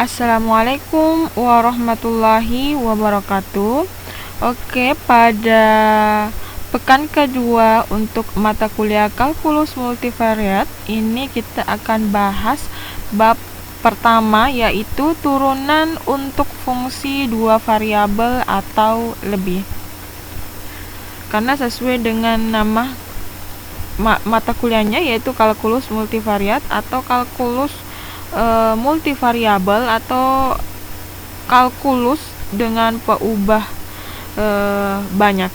Assalamualaikum warahmatullahi wabarakatuh. Oke, pada pekan kedua untuk mata kuliah kalkulus multivariat ini kita akan bahas bab pertama, yaitu turunan untuk fungsi dua variabel atau lebih. Karena sesuai dengan nama mata kuliahnya, yaitu kalkulus multivariat atau kalkulus multivariabel atau kalkulus dengan peubah banyak.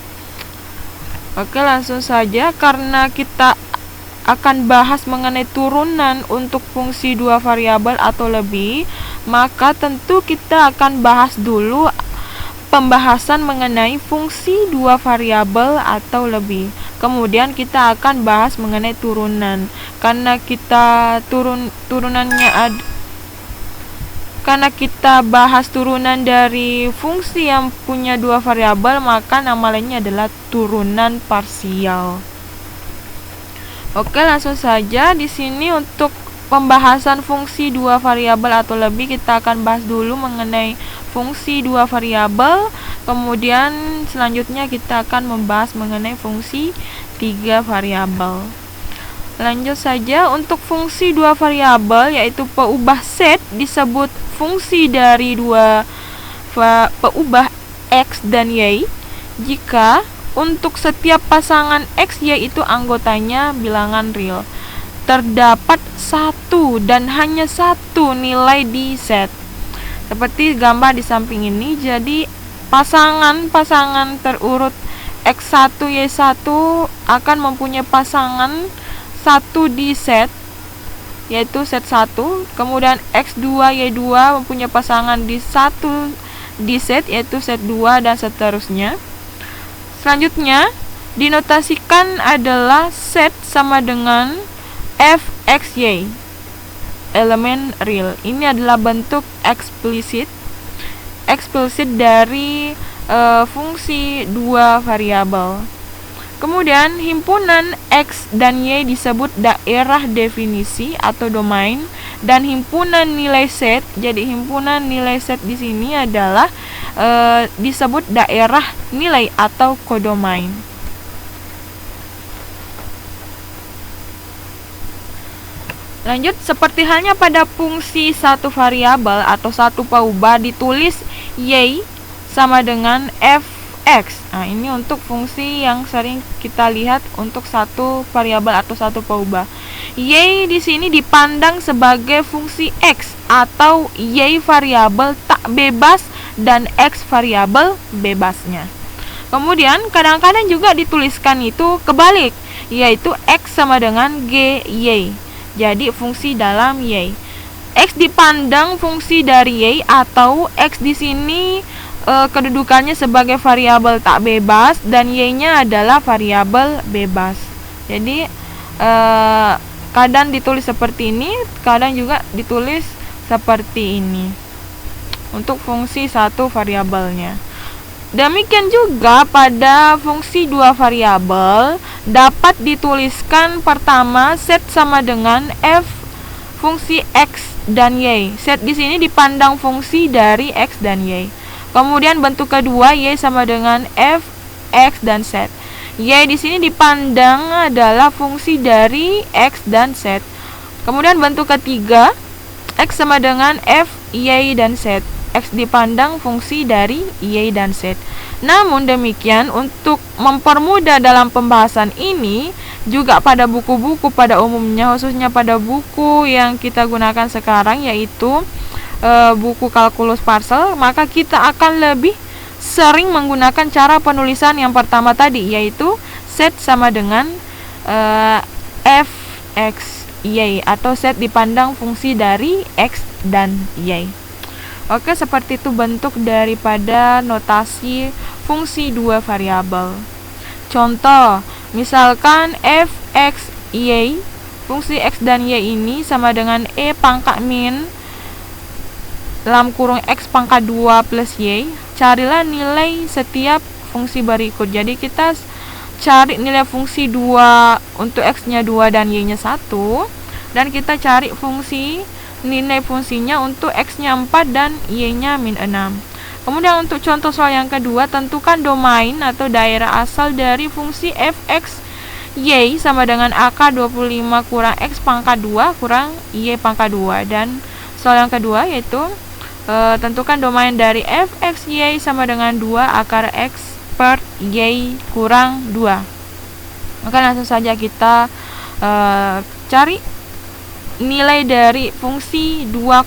Oke, langsung saja. Karena kita akan bahas mengenai turunan untuk fungsi dua variabel atau lebih, maka tentu kita akan bahas dulu pembahasan mengenai fungsi dua variabel atau lebih. Kemudian kita akan bahas mengenai turunan. Karena kita karena kita bahas turunan dari fungsi yang punya dua variabel, maka nama lainnya adalah turunan parsial. Oke, langsung saja. Di sini untuk pembahasan fungsi dua variabel atau lebih, kita akan bahas dulu mengenai fungsi dua variabel. Kemudian selanjutnya kita akan membahas mengenai fungsi tiga variabel. Lanjut saja. Untuk fungsi dua variabel, yaitu peubah set, disebut fungsi dari dua peubah x dan y jika untuk setiap pasangan x, yaitu anggotanya bilangan real, terdapat satu dan hanya satu nilai di set. Seperti gambar di samping ini. Jadi pasangan terurut x1 y1 akan mempunyai pasangan satu di set, yaitu set 1. Kemudian x2 y2 mempunyai pasangan di satu di set, yaitu set 2, dan seterusnya. Selanjutnya dinotasikan adalah set sama dengan fxy, elemen real. Ini adalah bentuk eksplisit dari fungsi dua variabel. Kemudian himpunan x dan y disebut daerah definisi atau domain, dan himpunan nilai set. Jadi himpunan nilai set di sini adalah disebut daerah nilai atau kodomain. Lanjut, seperti halnya pada fungsi satu variabel atau satu peubah, ditulis y sama dengan fx. Nah, ini untuk fungsi yang sering kita lihat untuk satu variabel atau satu peubah. Y di sini dipandang sebagai fungsi x atau y variabel tak bebas dan x variabel bebasnya. Kemudian kadang-kadang juga dituliskan itu kebalik, yaitu x sama dengan gy. Jadi fungsi dalam y. X dipandang fungsi dari y, atau x di sini kedudukannya sebagai variabel tak bebas dan y-nya adalah variabel bebas. Jadi kadang ditulis seperti ini, kadang juga ditulis seperti ini untuk fungsi satu variabelnya. Demikian juga pada fungsi dua variabel dapat dituliskan pertama set sama dengan f fungsi x dan y. Set di sini dipandang fungsi dari x dan y. Kemudian bentuk kedua y sama dengan f x dan z. Y di sini dipandang adalah fungsi dari x dan z. Kemudian bentuk ketiga x sama dengan f y dan z. X dipandang fungsi dari y dan z. Namun demikian, untuk mempermudah dalam pembahasan ini, juga pada buku-buku pada umumnya, khususnya pada buku yang kita gunakan sekarang, yaitu buku kalkulus Parsel, maka kita akan lebih sering menggunakan cara penulisan yang pertama tadi, yaitu set sama dengan fx y, atau set dipandang fungsi dari x dan y. Oke, seperti itu bentuk daripada notasi fungsi dua variabel. Contoh, misalkan fx y, fungsi x dan y ini sama dengan e pangkat min dalam kurung x pangkat 2 plus y. Carilah nilai setiap fungsi berikut. Jadi kita cari nilai fungsi 2 untuk x-nya 2 dan y-nya 1, dan kita cari fungsi nilai fungsinya untuk X-nya 4 dan Y-nya min 6. Kemudian untuk contoh soal yang kedua, tentukan domain atau daerah asal dari fungsi f(x) Y sama dengan akar 25 kurang X pangkat 2 kurang Y pangkat 2. Dan soal yang kedua yaitu tentukan domain dari f(x) Y sama dengan 2 akar X per Y kurang 2. Maka langsung saja kita cari nilai dari fungsi 2,1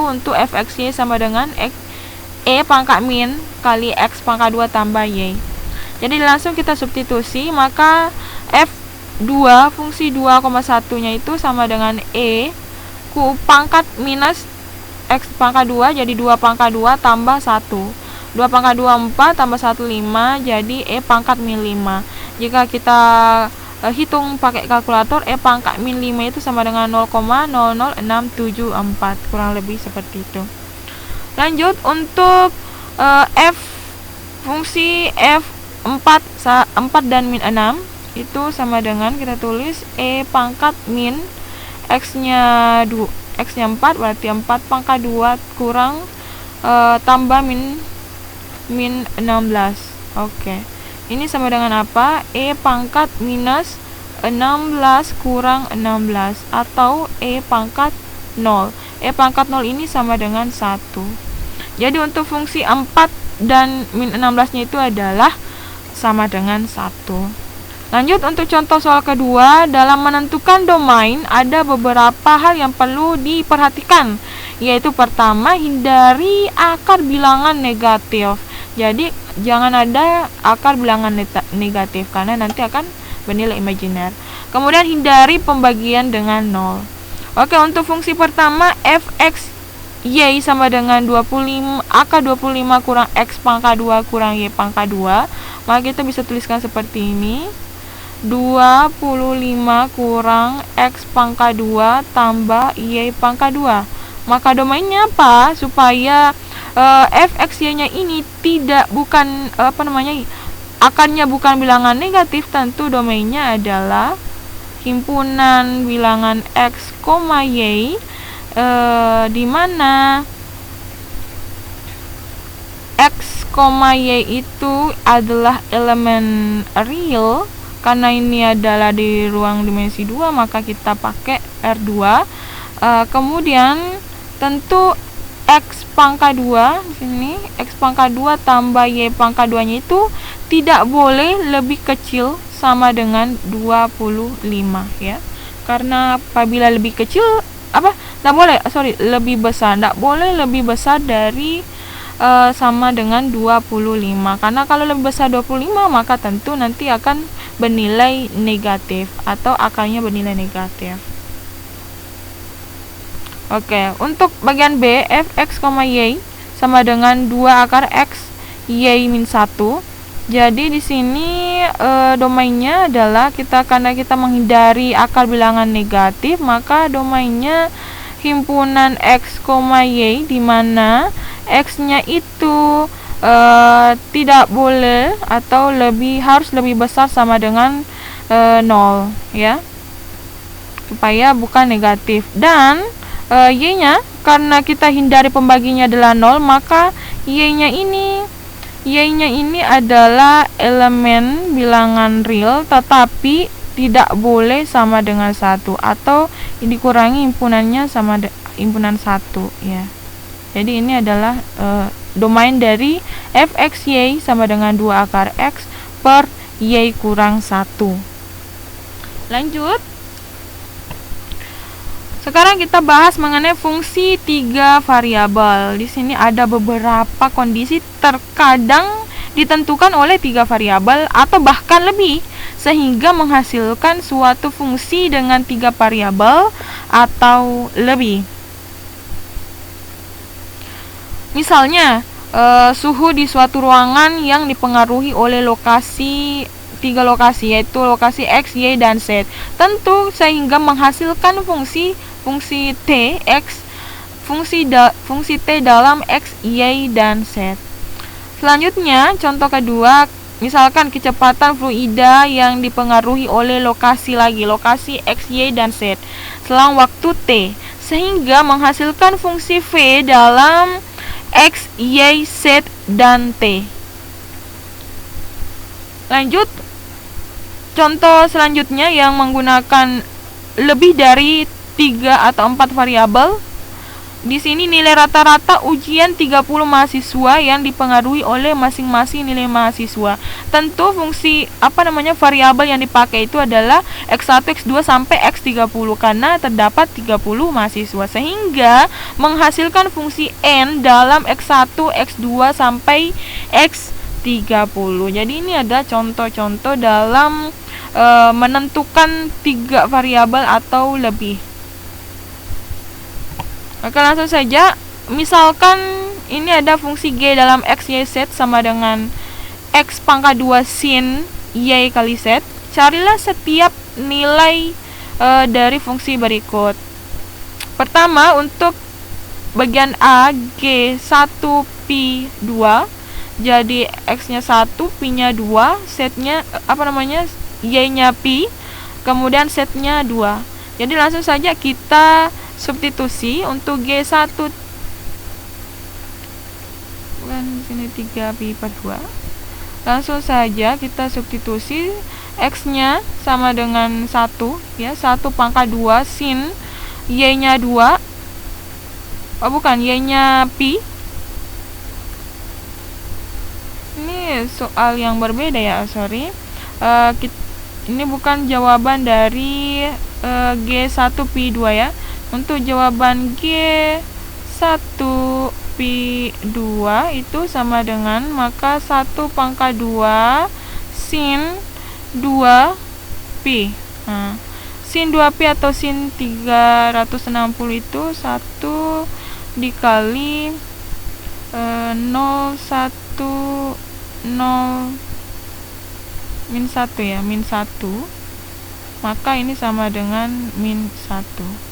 untuk f(x) Y sama dengan E pangkat min kali X pangkat 2 tambah Y. Jadi langsung kita substitusi, maka F2 fungsi 2,1 nya itu sama dengan E ku pangkat minus X pangkat 2, jadi 2 pangkat 2 tambah 1. 2 pangkat 2 4 tambah 1 5, jadi E pangkat min 5. Jika kita hitung pakai kalkulator, E pangkat min 5 itu sama dengan 0,00674, kurang lebih seperti itu. Lanjut untuk F fungsi F4 dan min 6 itu sama dengan, kita tulis E pangkat min X-nya 4, berarti 4 pangkat 2 kurang tambah min 16. Oke. Ini sama dengan apa? E pangkat minus 16 kurang 16 atau E pangkat 0. E pangkat 0 ini sama dengan 1. Jadi untuk fungsi 4 dan min 16-nya itu adalah sama dengan 1. Lanjut untuk contoh soal kedua, dalam menentukan domain ada beberapa hal yang perlu diperhatikan, yaitu pertama, hindari akar bilangan negatif. Jadi jangan ada akar bilangan negatif karena nanti akan bernilai imajiner. Kemudian hindari pembagian dengan 0. Oke, untuk fungsi pertama f(x) Y sama dengan 25 akar 25 kurang X pangkat 2 kurang Y pangkat 2, maka kita bisa tuliskan seperti ini. 25 kurang X pangkat 2 tambah Y pangkat 2. Maka domainnya apa? Supaya f(x) Y nya ini akarnya bukan bilangan negatif, tentu domainnya adalah himpunan bilangan X, Y, di mana X, Y itu adalah elemen real. Karena ini adalah di ruang dimensi 2, maka kita pakai R2. Kemudian tentu X pangkat 2 di sini, X pangkat 2 tambah Y pangkat 2 nya itu tidak boleh lebih kecil sama dengan 25 ya. Karena apabila lebih kecil lebih besar, tidak boleh lebih besar dari sama dengan 25. Karena kalau lebih besar 25, maka tentu nanti akan bernilai negatif atau akarnya bernilai negatif. Oke, untuk bagian B, f(x, Y) sama dengan 2 akar X Y min 1. Jadi di sini domainnya adalah karena kita menghindari akar bilangan negatif, maka domainnya himpunan X, Y, di mana X-nya itu tidak boleh atau harus lebih besar sama dengan 0 ya, supaya bukan negatif. Dan Y-nya, karena kita hindari pembaginya adalah 0, maka Y-nya ini adalah elemen bilangan real, tetapi tidak boleh sama dengan 1 atau dikurangi himpunannya sama himpunan 1 ya. Jadi ini adalah domain dari f(x, Y) sama dengan 2 akar X per Y kurang 1. Lanjut. Sekarang kita bahas mengenai fungsi 3 variabel. Di sini ada beberapa kondisi terkadang ditentukan oleh 3 variabel atau bahkan lebih, sehingga menghasilkan suatu fungsi dengan 3 variabel atau lebih. Misalnya, suhu di suatu ruangan yang dipengaruhi oleh 3 lokasi, yaitu lokasi X, Y, dan Z. Tentu sehingga menghasilkan fungsi T X, fungsi T dalam X, Y, dan Z. Selanjutnya, contoh kedua, misalkan kecepatan fluida yang dipengaruhi oleh lokasi X, Y, dan Z selang waktu T, sehingga menghasilkan fungsi V dalam X, Y, Z, dan T. Lanjut, contoh selanjutnya yang menggunakan lebih dari 3 atau 4 variabel. Di sini nilai rata-rata ujian 30 mahasiswa yang dipengaruhi oleh masing-masing nilai mahasiswa. Tentu fungsi variabel yang dipakai itu adalah X1, X2 sampai X30 karena terdapat 30 mahasiswa, sehingga menghasilkan fungsi N dalam X1, X2 sampai X30. Jadi ini ada contoh-contoh dalam menentukan 3 variabel atau lebih. Oke, langsung saja. Misalkan ini ada fungsi G dalam X, Y, Z sama dengan X pangkat 2 sin Y kali Z. Carilah setiap nilai dari fungsi berikut. Pertama, untuk bagian A, G1 pi 2. Jadi X-nya 1, pi-nya 2, Z-nya Y-nya pi, kemudian Z-nya 2. Jadi langsung saja kita substitusi untuk G1, bukan sini 3 pi per 2. Langsung saja kita substitusi, X-nya sama dengan 1 ya, 1 pangkat 2 sin Y-nya 2. Y-nya pi. Ini soal yang berbeda ya, sorry. Ini bukan jawaban dari G1 pi 2 ya. Untuk jawaban G1 pi 2 itu sama dengan, maka 1 pangkat 2 sin 2 pi. Nah, sin 2 pi atau sin 360 itu 1 dikali 0, 1, 0 min 1 ya, min 1. Maka ini sama dengan min 1.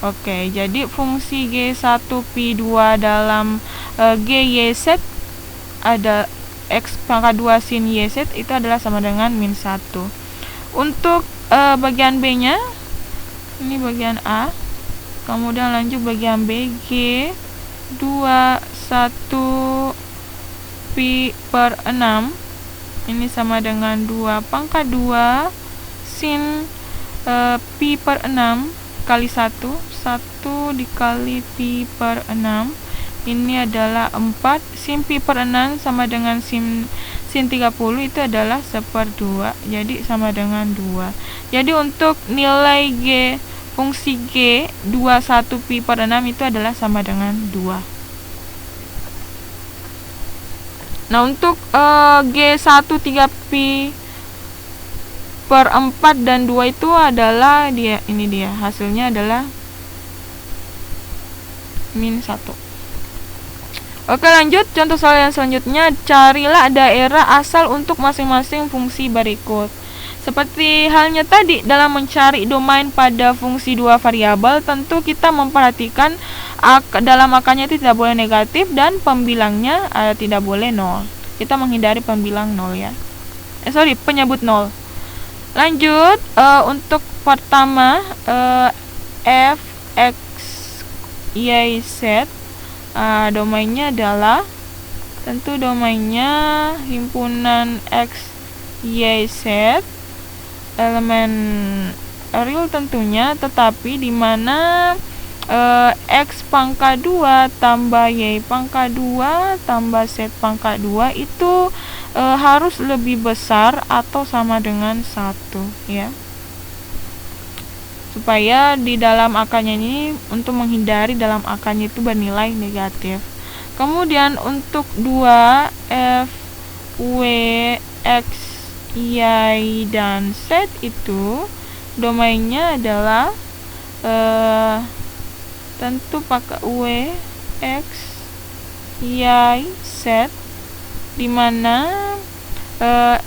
Oke, jadi fungsi G1 pi 2 dalam GYZ ada X pangkat 2 sin YZ itu adalah sama dengan min 1. Untuk bagian B-nya, ini bagian A. Kemudian lanjut bagian B, G21 pi per 6. Ini sama dengan 2 pangkat 2 sin pi per 6 kali 1. 1 dikali pi per 6. Ini adalah 4. Sin pi per 6 sama dengan sin 30 itu adalah 1/2. Jadi sama dengan 2. Jadi untuk nilai G, fungsi G 21 pi per 6 itu adalah sama dengan 2. Nah, untuk G1 3 pi per 4 dan 2 itu adalah ini dia hasilnya adalah min 1. Oke, lanjut contoh soal yang selanjutnya. Carilah daerah asal untuk masing-masing fungsi berikut. Seperti halnya tadi dalam mencari domain pada fungsi 2 variabel, tentu kita memperhatikan dalam angkanya itu tidak boleh negatif dan pembilangnya tidak boleh 0. Kita menghindari pembilang 0 ya. Penyebut 0. Lanjut, untuk pertama f, x, y, z, domainnya adalah, tentu domainnya himpunan x, y, z, elemen real tentunya, tetapi di mana x pangkat 2 tambah y pangkat 2 tambah z pangkat 2 itu harus lebih besar atau sama dengan 1 ya, supaya di dalam angkanya ini, untuk menghindari dalam angkanya itu bernilai negatif. Kemudian untuk 2 f, w, x, y, dan z itu domainnya adalah tentu pakai w, x, y, z, di mana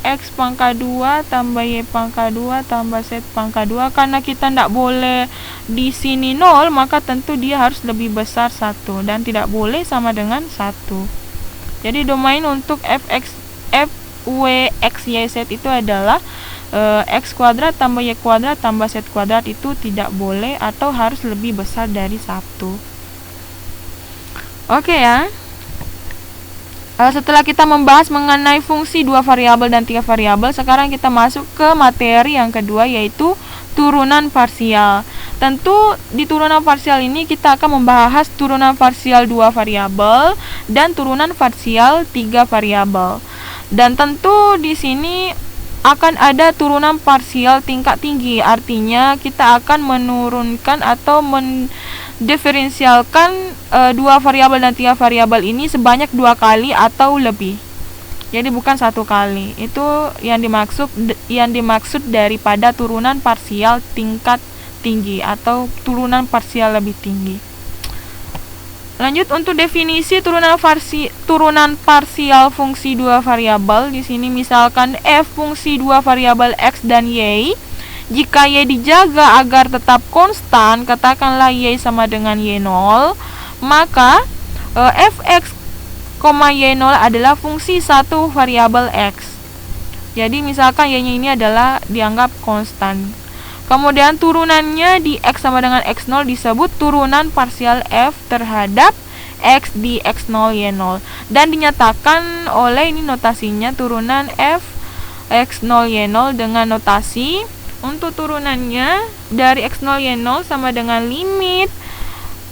x pangkat 2 tambah y pangkat 2 tambah z pangkat 2, karena kita tidak boleh di sini 0, maka tentu dia harus lebih besar 1 dan tidak boleh sama dengan 1. Jadi domain untuk f, w, x, y, z itu adalah X kuadrat tambah Y kuadrat tambah Z kuadrat itu tidak boleh atau harus lebih besar dari 1. Oke ya. Setelah kita membahas mengenai fungsi 2 variabel dan 3 variabel, sekarang kita masuk ke materi yang kedua, yaitu turunan parsial. Tentu di turunan parsial ini kita akan membahas turunan parsial 2 variabel dan turunan parsial 3 variabel. Dan tentu di sini akan ada turunan parsial tingkat tinggi, artinya kita akan menurunkan atau diferensialkan 2 variabel dan 3 variabel ini sebanyak 2 kali atau lebih. Jadi bukan 1 kali. Itu yang dimaksud daripada turunan parsial tingkat tinggi atau turunan parsial lebih tinggi. Lanjut untuk definisi turunan parsial fungsi 2 variabel. Di sini misalkan f fungsi 2 variabel x dan y. Jika y dijaga agar tetap konstan, katakanlah y sama dengan y0, maka fx, y0 adalah fungsi 1 variabel x. Jadi misalkan y-nya ini adalah dianggap konstan. Kemudian turunannya di x sama dengan x0 disebut turunan parsial f terhadap x di x0 y0. Dan dinyatakan oleh ini notasinya turunan f x0 y0 dengan notasi untuk turunannya dari x0 y0 sama dengan limit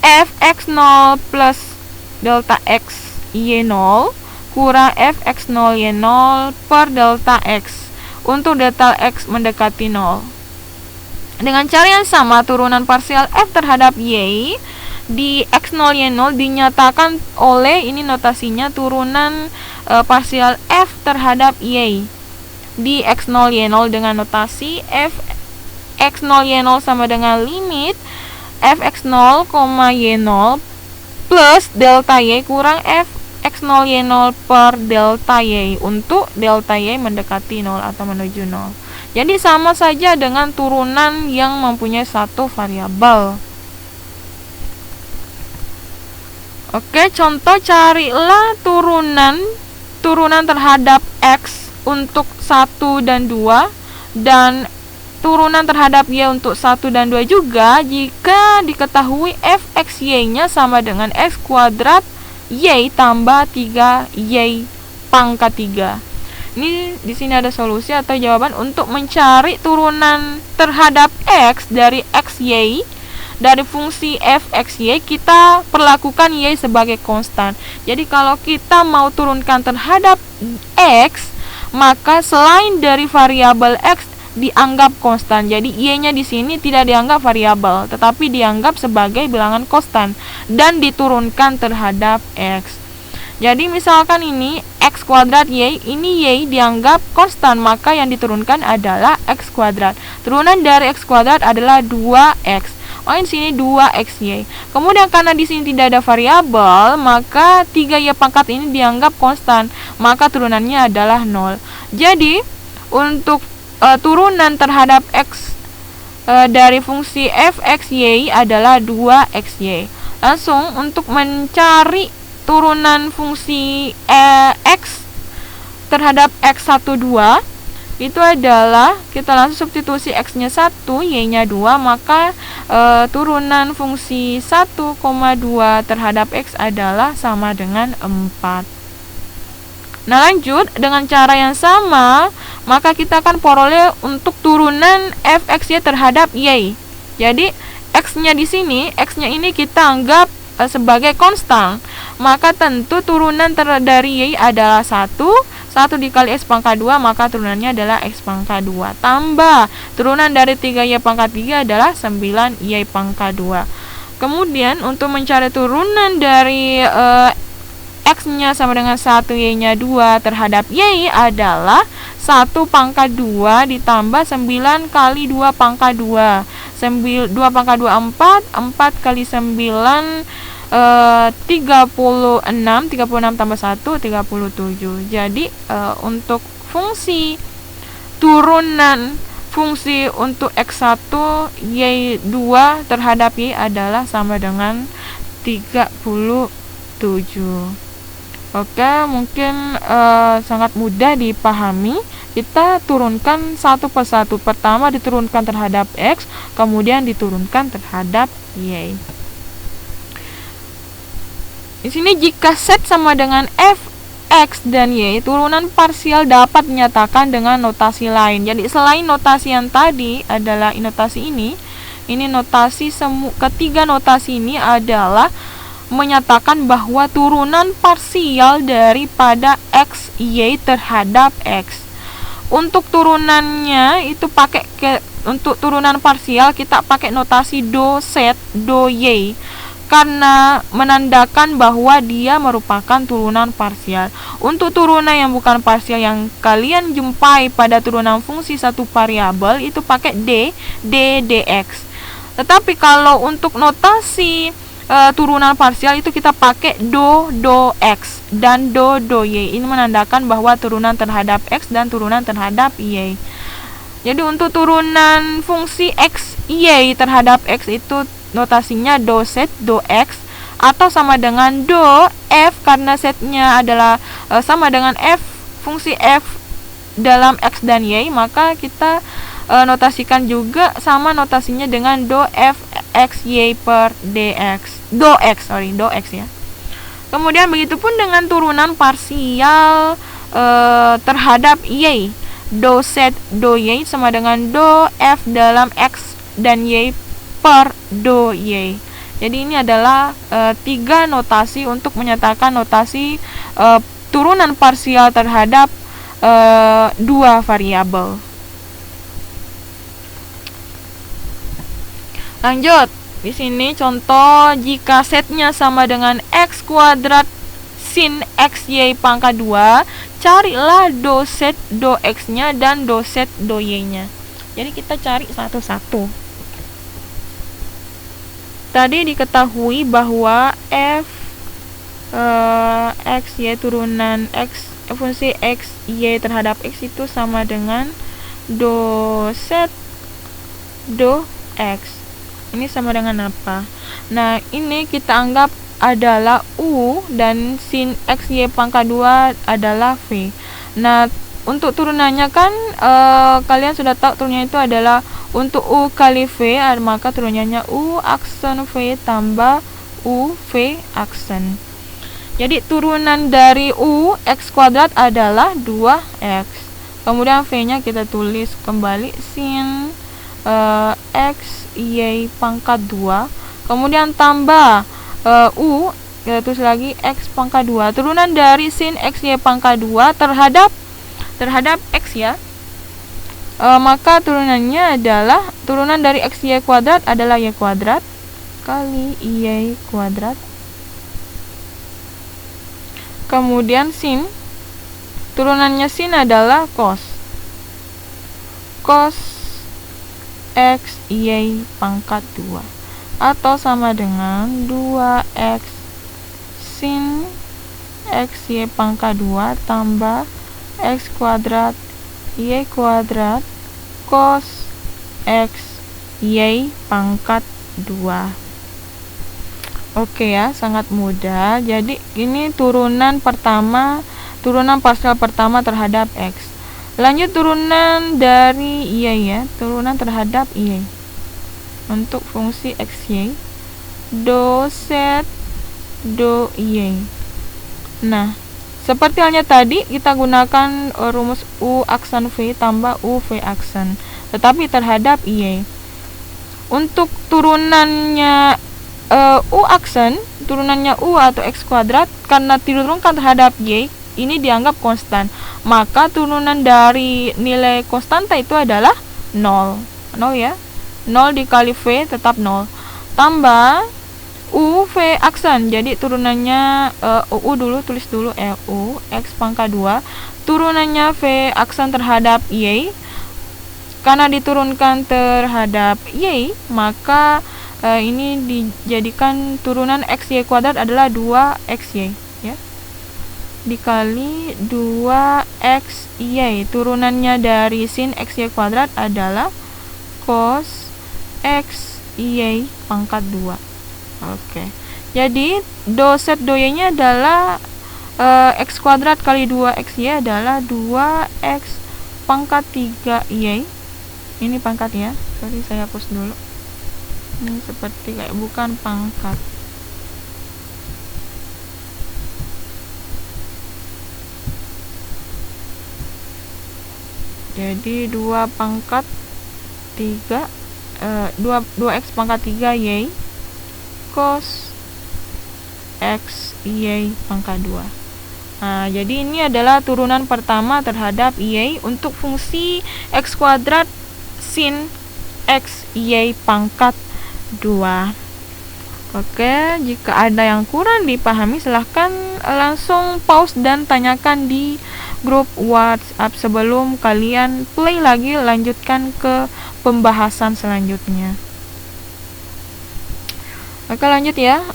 f x0 plus delta x y0 kurang f x0 y0 per delta x untuk delta x mendekati 0. Dengan cara yang sama, turunan parsial f terhadap y di x0 y0 dinyatakan oleh ini notasinya turunan parsial f terhadap y di x0 y0 dengan notasi f x0 y0 sama dengan limit f x0, y0 plus delta y kurang f x0 y0 per delta y untuk delta y mendekati 0 atau menuju 0. Jadi sama saja dengan turunan yang mempunyai 1 variabel. Oke, contoh carilah turunan terhadap x untuk 1 dan 2 dan turunan terhadap y untuk 1 dan 2 juga jika diketahui fxy nya sama dengan x kuadrat y tambah 3y pangkat 3. Ini di sini ada solusi atau jawaban untuk mencari turunan terhadap x dari xy. Dari fungsi fxy kita perlakukan y sebagai konstan. Jadi kalau kita mau turunkan terhadap x, maka selain dari variabel x dianggap konstan. Jadi y-nya di sini tidak dianggap variabel, tetapi dianggap sebagai bilangan konstan dan diturunkan terhadap x. Jadi misalkan ini x kuadrat y, ini y dianggap konstan, maka yang diturunkan adalah x kuadrat. Turunan dari x kuadrat adalah 2x. Di sini 2xy. Kemudian karena di sini tidak ada variabel, maka 3y pangkat ini dianggap konstan, maka turunannya adalah 0. Jadi untuk turunan terhadap x dari fungsi fxy adalah 2xy. Langsung untuk mencari turunan fungsi x terhadap x12 itu adalah kita langsung substitusi x-nya 1, y-nya 2, maka turunan fungsi 1,2 terhadap x adalah sama dengan 4. Nah, lanjut dengan cara yang sama, maka kita akan peroleh untuk turunan fxy terhadap y. Jadi x-nya di sini, x-nya ini kita anggap sebagai konstan, maka tentu turunan dari y adalah 1 dikali x pangkat 2, maka turunannya adalah x pangkat 2 tambah turunan dari 3y pangkat 3 adalah 9y pangkat 2. Kemudian untuk mencari turunan dari x-nya sama dengan 1, y-nya 2 terhadap y adalah 1 pangkat 2 ditambah 9 kali 2 pangkat 2. 2 pangkat 2 4 kali 9 36 tambah 1 37. Jadi untuk fungsi turunan fungsi untuk x1 y2 terhadap y adalah sama dengan 37. Oke, mungkin sangat mudah dipahami kita turunkan satu persatu. Pertama diturunkan terhadap X, kemudian diturunkan terhadap Y. Di sini jika Z sama dengan F, X, dan Y, turunan parsial dapat dinyatakan dengan notasi lain. Jadi selain notasi yang tadi adalah notasi ini notasi ketiga notasi ini adalah menyatakan bahwa turunan parsial daripada X, Y terhadap X. Untuk turunannya itu untuk turunan parsial kita pakai notasi do Z, do Y, karena menandakan bahwa dia merupakan turunan parsial. Untuk turunan yang bukan parsial yang kalian jumpai pada turunan fungsi satu variabel itu pakai dx. Tetapi kalau untuk notasi turunan parsial itu kita pakai do x dan do y. Ini menandakan bahwa turunan terhadap x dan turunan terhadap y. Jadi untuk turunan fungsi x, y terhadap x itu notasinya do Z, do X, atau sama dengan do F karena setnya adalah sama dengan F, fungsi F dalam X dan Y, maka kita notasikan juga sama notasinya dengan do F X Y per dx, do X ya. Kemudian begitupun dengan turunan parsial terhadap Y, do Z, do Y sama dengan do F dalam X dan Y per do Y. Jadi ini adalah tiga notasi untuk menyatakan notasi turunan parsial terhadap dua variabel. Lanjut, di sini contoh jika setnya sama dengan x kuadrat sin x y pangkat 2, carilah do Z, do x-nya dan do Z, do y-nya. Jadi kita cari satu-satu. Tadi diketahui bahwa f x y turunan x fungsi x y terhadap x itu sama dengan do Z, do x. Ini sama dengan apa? Nah, ini kita anggap adalah u dan sin x y pangkat 2 adalah v. Nah, untuk turunannya kan kalian sudah tahu turunannya itu adalah untuk u kali v, maka turunannya u aksen v tambah u v aksen. Jadi turunan dari u x kuadrat adalah 2x. Kemudian v-nya kita tulis kembali sin x y pangkat 2. Kemudian tambah u, kita tulis lagi x pangkat 2. Turunan dari sin x y pangkat 2 terhadap x ya. Maka turunannya adalah turunan dari x y kuadrat adalah y kuadrat kali y kuadrat. Kemudian sin, turunannya sin adalah cos x y pangkat 2 atau sama dengan 2x sin x y pangkat 2 tambah x kuadrat y kuadrat cos x y pangkat 2. Oke ya, sangat mudah. Jadi ini turunan parsial pertama terhadap x. Lanjut turunan dari y ya, turunan terhadap y untuk fungsi x y, do Z, do y. Nah, seperti halnya tadi, kita gunakan rumus u aksen v tambah u v aksen, tetapi terhadap y. Untuk turunannya u aksen, turunannya u atau x kuadrat, karena diturunkan terhadap y, ini dianggap konstan. Maka turunan dari nilai konstanta itu adalah 0 ya. 0 dikali v tetap 0. Tambah u v aksen, jadi turunannya u dulu, tulis dulu u x pangkat 2, turunannya v aksen terhadap y. Karena diturunkan terhadap y, maka ini dijadikan turunan x y kuadrat adalah 2xy ya, dikali 2xy. Turunannya dari sin x y kuadrat adalah cos x y pangkat 2. Oke. Jadi do Z, do y nya adalah x kuadrat kali 2xy adalah 2x pangkat 3y. Ini pangkat ya, sorry saya hapus dulu. Ini seperti kayak bukan pangkat. Jadi 2 pangkat 3 2x pangkat 3y cos x y pangkat 2. Nah, jadi ini adalah turunan pertama terhadap y untuk fungsi x kuadrat sin x y pangkat 2. Oke, jika ada yang kurang dipahami silahkan langsung pause dan tanyakan di grup WhatsApp sebelum kalian play lagi, lanjutkan ke pembahasan selanjutnya. Oke, lanjut ya.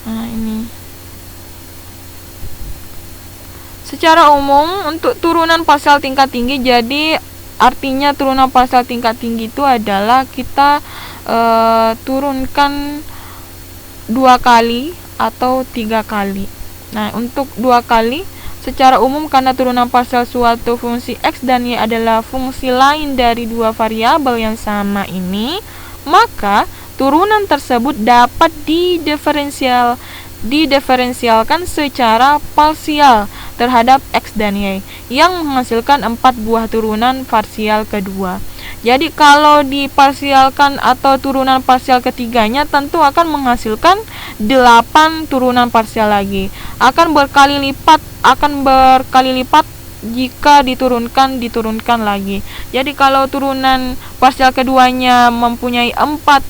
Nah, ini secara umum untuk turunan parsial tingkat tinggi, jadi artinya turunan parsial tingkat tinggi itu adalah kita turunkan 2 kali atau 3 kali. Nah, untuk 2 kali secara umum karena turunan parsial suatu fungsi x dan y adalah fungsi lain dari 2 variabel yang sama ini, maka turunan tersebut dapat didiferensialkan secara parsial terhadap x dan y yang menghasilkan 4 buah turunan parsial kedua. Jadi kalau diparsialkan atau turunan parsial ketiganya tentu akan menghasilkan 8 turunan parsial lagi. Akan berkali lipat jika diturunkan lagi. Jadi kalau turunan parsial keduanya mempunyai 4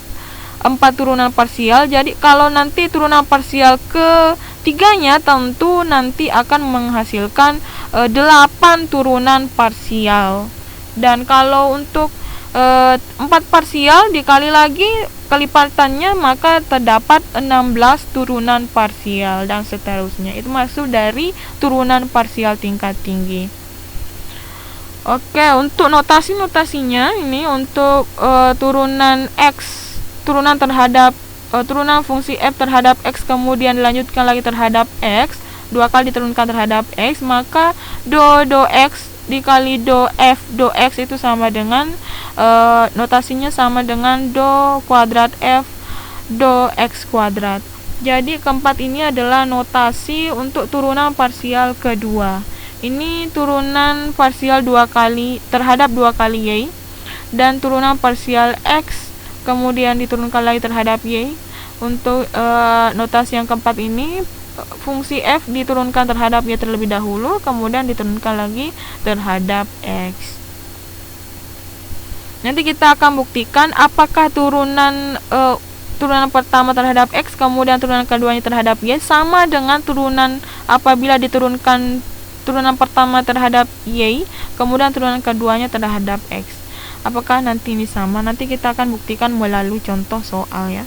turunan parsial, jadi kalau nanti turunan parsial ketiganya tentu nanti akan menghasilkan 8 turunan parsial. Dan kalau untuk 4 parsial dikali lagi kelipatannya, maka terdapat 16 turunan parsial dan seterusnya. Itu maksud dari turunan parsial tingkat tinggi. Oke, untuk notasinya ini untuk turunan x, turunan terhadap turunan fungsi f terhadap x kemudian dilanjutkan lagi terhadap x, 2 kali diturunkan terhadap x, maka do x dikali do x itu sama dengan notasinya sama dengan do kuadrat f do x kuadrat. Jadi keempat ini adalah notasi untuk turunan parsial kedua. Ini turunan parsial 2 kali terhadap 2 kali y, dan turunan parsial x kemudian diturunkan lagi terhadap y. Untuk notasi yang keempat ini fungsi f diturunkan terhadap y terlebih dahulu, kemudian diturunkan lagi terhadap x. Nanti kita akan buktikan apakah turunan pertama terhadap x kemudian turunan keduanya terhadap y sama dengan turunan apabila diturunkan turunan pertama terhadap y kemudian turunan keduanya terhadap x. Apakah nanti ini sama? Nanti kita akan buktikan melalui contoh soal ya.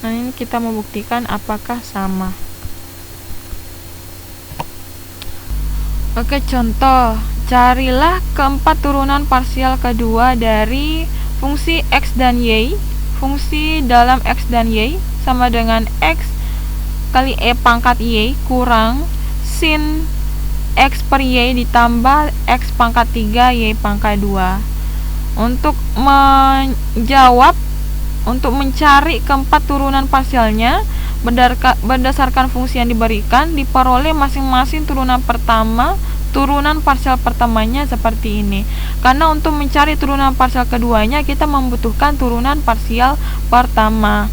Nah, ini kita mau buktikan apakah sama. Oke, contoh. Carilah keempat turunan parsial kedua dari fungsi x dan y. Fungsi dalam x dan y sama dengan x kali e pangkat y kurang sin x per y ditambah x pangkat 3 y pangkat 2. Untuk mencari keempat turunan parsialnya berdasarkan fungsi yang diberikan, diperoleh masing-masing turunan parsial pertamanya seperti ini. Karena untuk mencari turunan parsial keduanya kita membutuhkan turunan parsial pertama.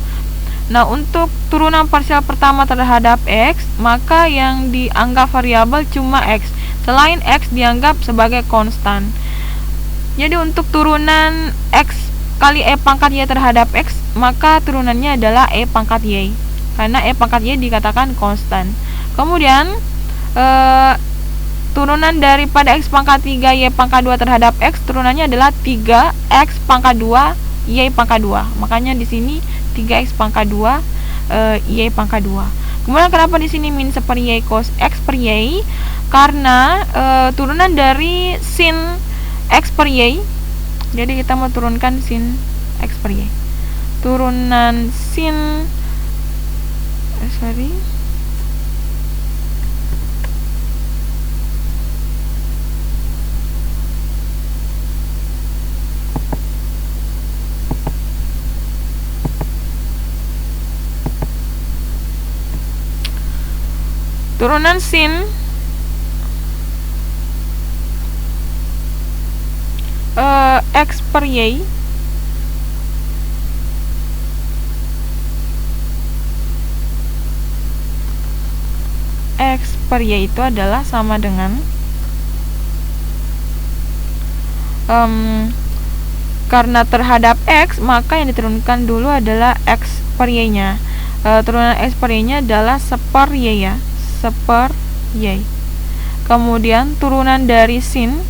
Nah, untuk turunan parsial pertama terhadap x, maka yang dianggap variabel cuma x. Selain x dianggap sebagai konstan. Jadi untuk turunan x kali e pangkat y terhadap x, maka turunannya adalah e pangkat y, karena e pangkat y dikatakan konstan. Kemudian turunan daripada x pangkat 3 y pangkat 2 terhadap x, turunannya adalah 3x pangkat 2 y pangkat 2. Makanya di sini 3x pangkat 2 y pangkat 2. Kemudian kenapa di sini min per y cos x per y? Karena turunan dari sin x per y. Jadi kita mau turunkan sin x per y. Turunan sin turunan sin X per Y X per Y itu adalah sama dengan karena terhadap X, maka yang diturunkan dulu adalah X per Y nya. Turunan X per Y nya adalah seper Y ya, seper Y. Kemudian turunan dari sin,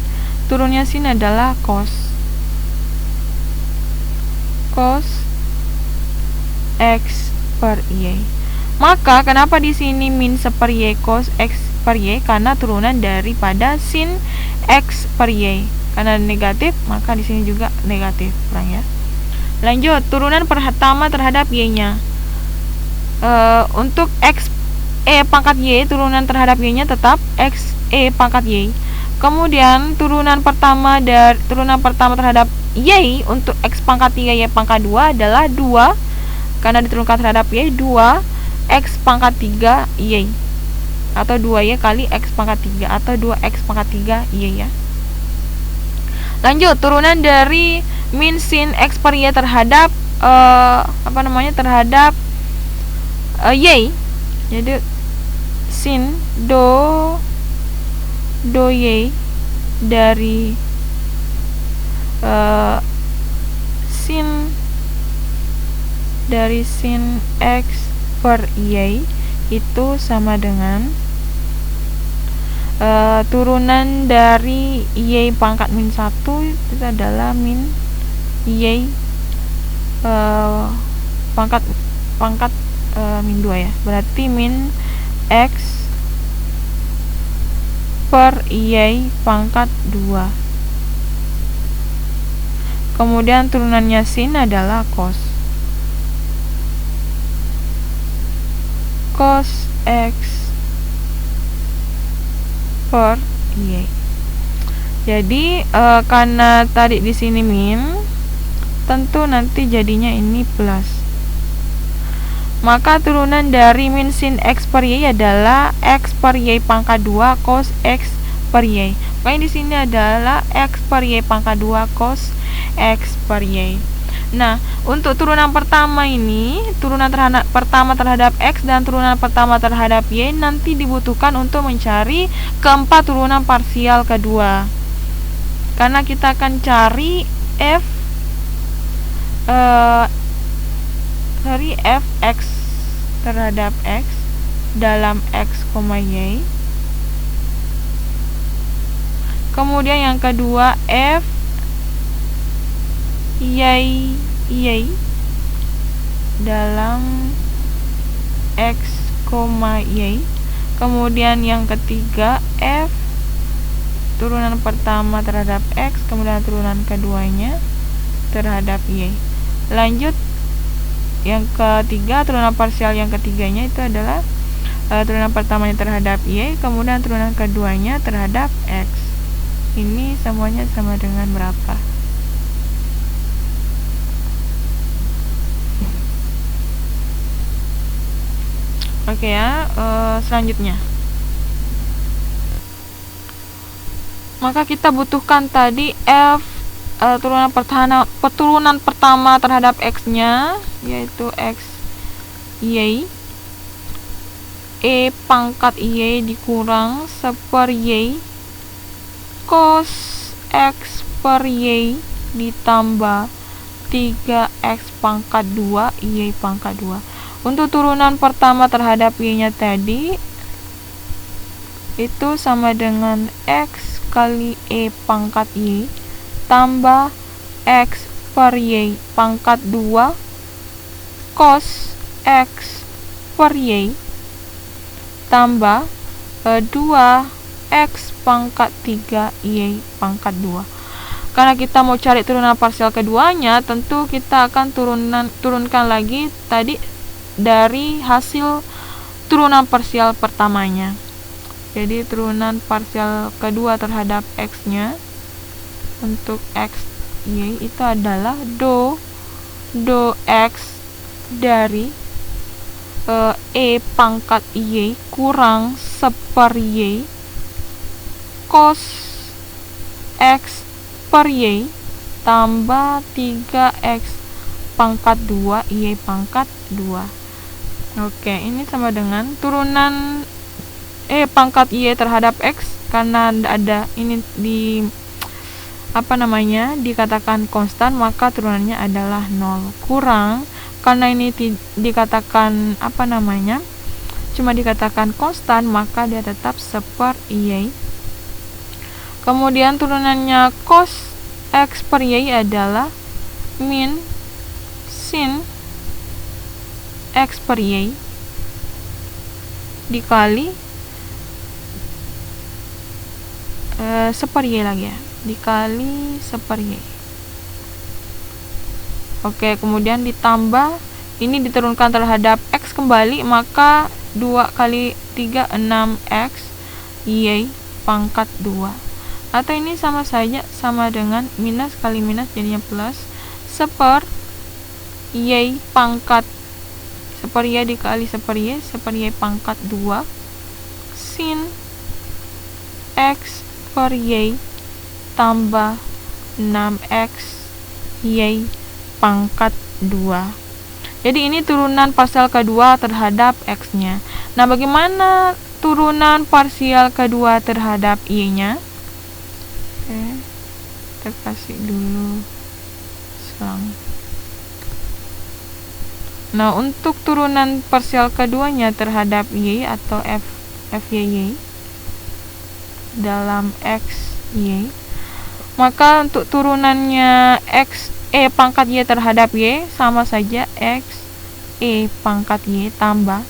turunnya sin adalah cos X per Y. Maka kenapa di sini min seper Y cos X per Y? Karena turunan daripada sin X per Y. Karena negatif, maka di sini juga negatif, ya. Lanjut, turunan pertama terhadap Y-nya. Untuk X E pangkat Y, turunan terhadap Y-nya tetap X E pangkat Y. Kemudian turunan pertama terhadap Y untuk X pangkat 3 Y pangkat 2 adalah 2, karena diturunkan terhadap Y, 2 X pangkat 3 Y, atau 2Y kali X pangkat 3, atau 2X pangkat 3 Y ya. Lanjut, turunan dari min sin X per Y terhadap terhadap Y. Jadi sin do Y dari sin X per Y itu sama dengan turunan dari Y pangkat min 1 itu adalah min Y pangkat min 2 ya. Berarti min X per Y pangkat 2. Kemudian turunannya sin adalah cos X per Y. Jadi karena tadi di sini min, tentu nanti jadinya ini plus. Maka turunan dari min sin X per Y adalah X per Y pangkat 2 cos X per Y. Makanya di sini adalah X per Y pangkat 2 cos X per Y. Nah, untuk turunan pertama ini, turunan pertama terhadap X dan turunan pertama terhadap Y nanti dibutuhkan untuk mencari keempat turunan parsial kedua. Karena kita akan cari fx terhadap X dalam X, Y. Kemudian yang kedua f Y dalam X, Y. Kemudian yang ketiga F turunan pertama terhadap X, kemudian turunan keduanya terhadap Y. Lanjut, yang ketiga, turunan parsial yang ketiganya itu adalah turunan pertamanya terhadap Y, kemudian turunan keduanya terhadap X. Ini semuanya sama dengan berapa? Oke ya, selanjutnya. Maka kita butuhkan tadi F turunan pertama terhadap X-nya, yaitu X Y. E pangkat Y dikurang seper Y cos X per Y ditambah 3X pangkat 2 Y pangkat 2. Untuk turunan pertama terhadap Y-nya tadi itu sama dengan X kali E pangkat Y tambah X per Y pangkat 2 cos X per Y tambah 2X pangkat 3 Y pangkat 2. Karena kita mau cari turunan parsial keduanya, tentu kita akan turunkan lagi tadi dari hasil turunan parsial pertamanya. Jadi turunan parsial kedua terhadap X-nya untuk X Y itu adalah do X dari E pangkat Y kurang per Y cos X per Y tambah 3X pangkat 2 Y pangkat 2. Oke, ini sama dengan turunan pangkat Y terhadap X, karena ada ini dikatakan konstan, maka turunannya adalah 0, kurang karena ini dikatakan cuma dikatakan konstan, maka dia tetap seper Y. Kemudian turunannya cos X per Y adalah min sin X per Y dikali seper Y lagi ya, dikali seper Y. Oke, kemudian ditambah, ini diturunkan terhadap X kembali, maka 2 kali 3 6X Y pangkat 2. Atau ini sama saja, sama dengan minus kali minus jadinya plus, seper Y pangkat seper Y dikali seper Y pangkat 2 sin X per Y tambah 6X Y pangkat 2. Jadi ini turunan parsial kedua terhadap X-nya. Nah, bagaimana turunan parsial kedua terhadap Y-nya? Oke, kita kasih dulu selang. Nah, untuk turunan parsial keduanya terhadap Y atau FYY dalam X, Y, maka untuk turunannya X pangkat Y terhadap Y sama saja X pangkat Y tambah.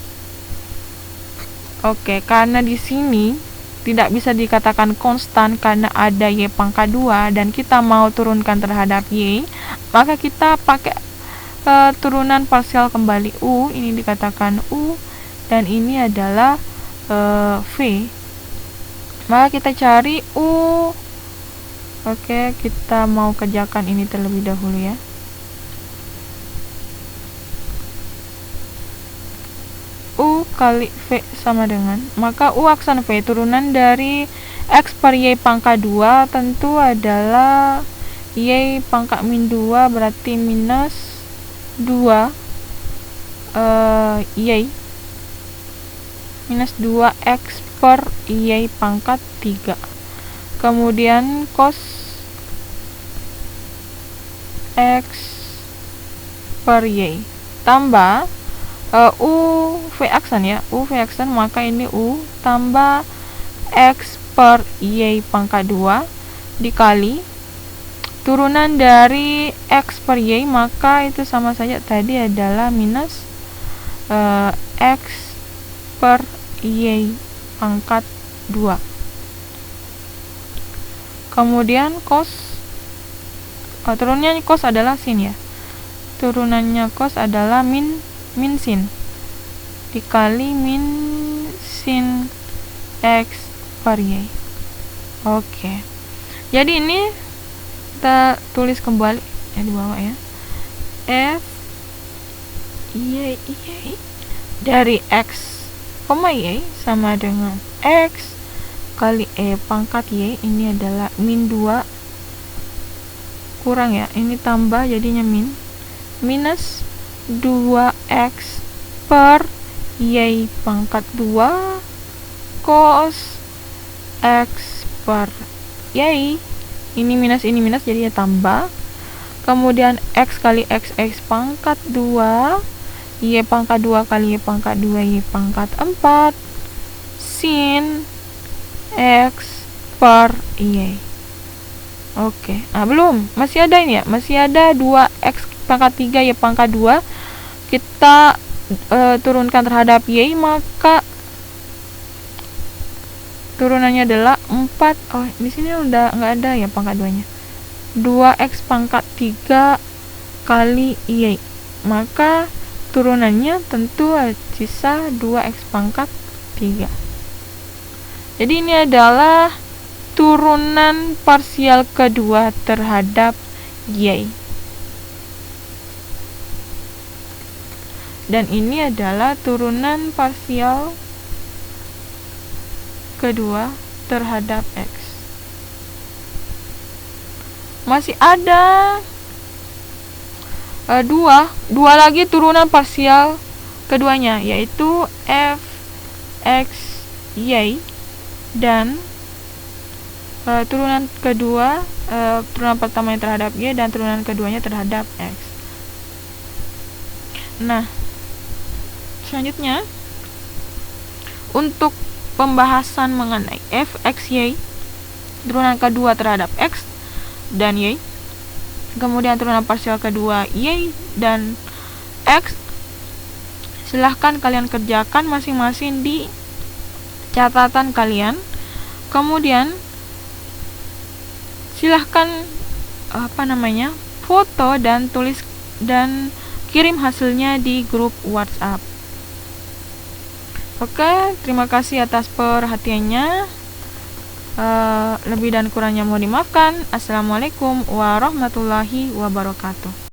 Oke, karena di sini tidak bisa dikatakan konstan karena ada Y pangkat 2 dan kita mau turunkan terhadap Y, maka kita pakai turunan parsial kembali U, ini dikatakan U dan ini adalah V. Maka kita cari U. Oke, kita mau kerjakan ini terlebih dahulu ya. U kali V sama dengan, maka U aksen V turunan dari X per Y pangkat 2 tentu adalah Y pangkat min 2, berarti minus 2 Y minus 2X per Y pangkat 3. Kemudian cos X per Y tambah U V aksen ya, U V aksen, maka ini U tambah X per Y pangkat 2 dikali turunan dari X per Y, maka itu sama saja tadi adalah minus X per Y pangkat 2. Kemudian cos turunannya cos adalah sin ya, turunannya cos adalah min sin dikali min sin X per Y. Oke, jadi ini kita tulis kembali ya di bawah ya, F Y dari X, Y sama dengan X kali pangkat Y, ini adalah min 2 kurang ya, ini tambah jadinya minus 2X per Y pangkat 2 cos X per Y, ini minus jadinya tambah, kemudian X kali X pangkat 2 Y pangkat 2 kali Y pangkat 2 Y pangkat 4 sin X per Y. Oke, nah belum, masih ada ini ya, masih ada 2X pangkat 3 Y pangkat 2, kita turunkan terhadap Y, maka turunannya adalah 4. Oh, di sini udah nggak ada ya pangkat 2 nya, 2X pangkat 3 kali Y, maka turunannya tentu sisa 2X pangkat 3. Jadi ini adalah turunan parsial kedua terhadap Y. Dan ini adalah turunan parsial kedua terhadap X. Masih ada dua lagi turunan parsial keduanya, yaitu f x y, dan turunan kedua, turunan pertamanya terhadap y dan turunan keduanya terhadap x. Nah, selanjutnya untuk pembahasan mengenai f x y, turunan kedua terhadap x dan y, kemudian turunan parsial kedua y dan x, silahkan kalian kerjakan masing-masing di catatan kalian. Kemudian silahkan foto dan tulis dan kirim hasilnya di grup WhatsApp. Oke, terima kasih atas perhatiannya. Lebih dan kurangnya mohon dimaafkan. Assalamualaikum warahmatullahi wabarakatuh.